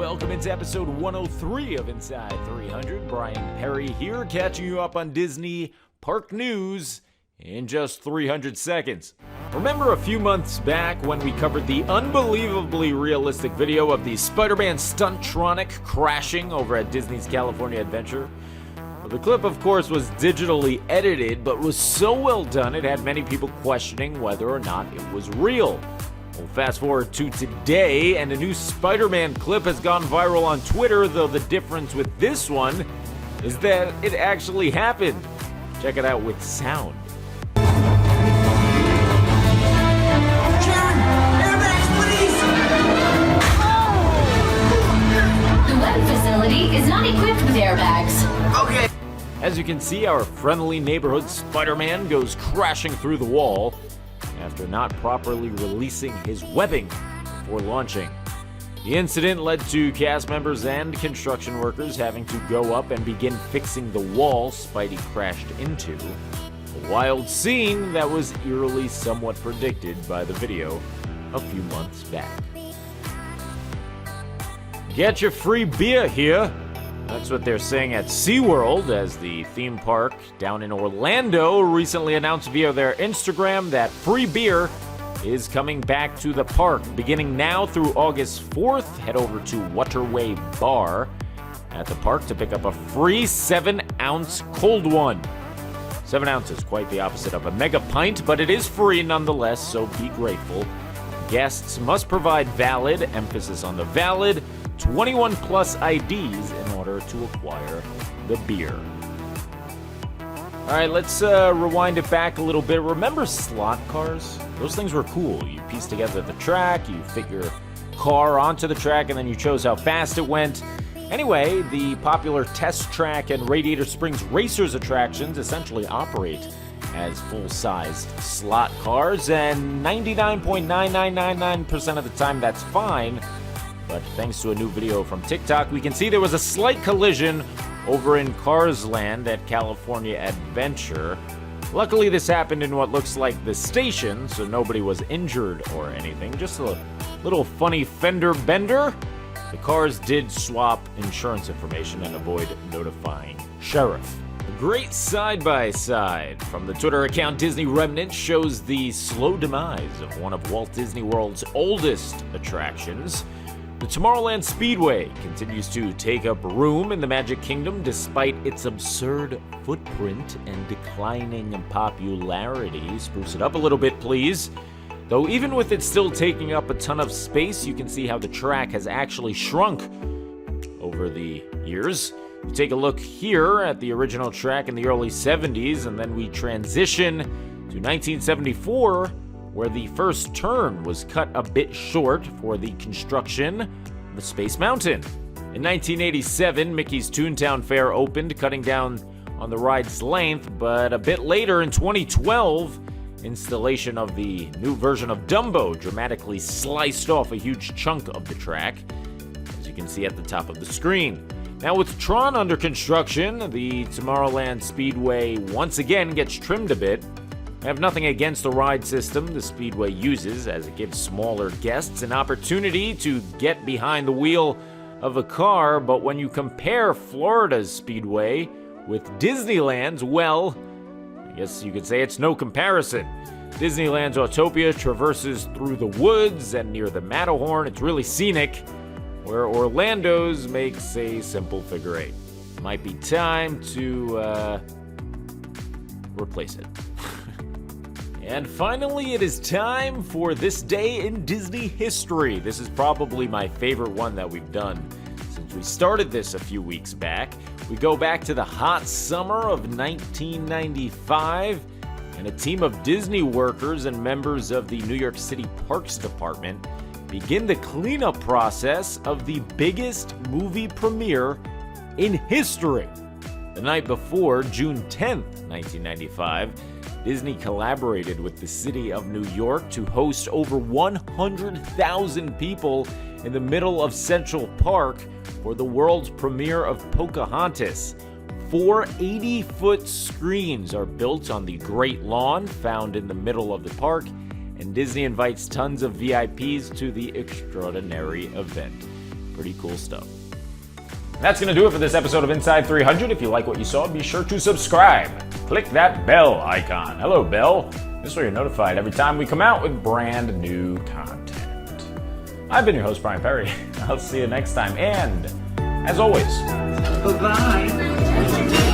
welcome into episode 103 of Inside 300. Brian Perry here, catching you up on Disney park news in just 300 seconds. Remember a few months back when we covered the unbelievably realistic video of the Spider-Man stuntronic crashing over at Disney's California Adventure? Well, the clip, of course, was digitally edited, but was so well done it had many people questioning whether or not it was real. Well, fast forward to today, and a new Spider-Man clip has gone viral on Twitter, though the difference with this one is that it actually happened. Check it out with sound. Is not equipped with airbags. Okay. As you can see, our friendly neighborhood Spider-Man goes crashing through the wall after not properly releasing his webbing before launching. The incident led to cast members and construction workers having to go up and begin fixing the wall Spidey crashed into. A wild scene that was eerily somewhat predicted by the video a few months back. Get your free beer here. That's what they're saying at SeaWorld, as the theme park down in Orlando recently announced via their Instagram that free beer is coming back to the park. Beginning now through August 4th, head over to Waterway Bar at the park to pick up a free 7-ounce cold one. 7 ounces, quite the opposite of a mega pint, but it is free nonetheless, so be grateful. Guests must provide valid, emphasis on the valid, 21 plus IDs in order to acquire the beer. Alright, let's rewind it back a little bit. Remember slot cars? Those things were cool. You pieced together the track, you fit your car onto the track, and then you chose how fast it went. Anyway, the popular Test Track and Radiator Springs Racers attractions essentially operate as full-sized slot cars, and 99.9999% of the time that's fine. But thanks to a new video from TikTok, we can see there was a slight collision over in Cars Land at California Adventure. Luckily, this happened in what looks like the station, so nobody was injured or anything. Just a little funny fender bender. The cars did swap insurance information and avoid notifying sheriff. A great side-by-side from the Twitter account Disney Remnant shows the slow demise of one of Walt Disney World's oldest attractions. The Tomorrowland Speedway continues to take up room in the Magic Kingdom despite its absurd footprint and declining popularity. Spruce it up a little bit, please. Though even with it still taking up a ton of space, you can see how the track has actually shrunk over the years. You take a look here at the original track in the early 70s, and then we transition to 1974, where the first turn was cut a bit short for the construction of the Space Mountain. In 1987, Mickey's Toontown Fair opened, cutting down on the ride's length, but a bit later in 2012, installation of the new version of Dumbo dramatically sliced off a huge chunk of the track, as you can see at the top of the screen. Now with Tron under construction, the Tomorrowland Speedway once again gets trimmed a bit. I have nothing against the ride system the Speedway uses, as it gives smaller guests an opportunity to get behind the wheel of a car, but when you compare Florida's Speedway with Disneyland's, well, I guess you could say it's no comparison. Disneyland's Autopia traverses through the woods and near the Matterhorn. It's really scenic, where Orlando's makes a simple figure eight. Might be time to replace it. And finally, it is time for This Day in Disney History. This is probably my favorite one that we've done since we started this a few weeks back. We go back to the hot summer of 1995, and a team of Disney workers and members of the New York City Parks Department begin the cleanup process of the biggest movie premiere in history. The night before, June 10th, 1995, Disney collaborated with the city of New York to host over 100,000 people in the middle of Central Park for the world's premiere of Pocahontas. 4 80-foot screens are built on the Great Lawn found in the middle of the park, and Disney invites tons of VIPs to the extraordinary event. Pretty cool stuff. That's going to do it for this episode of Inside 300. If you like what you saw, be sure to subscribe. Click that bell icon. Hello, bell. This way you're notified every time we come out with brand new content. I've been your host, Brian Perry. I'll see you next time. And, as always, Bye-bye.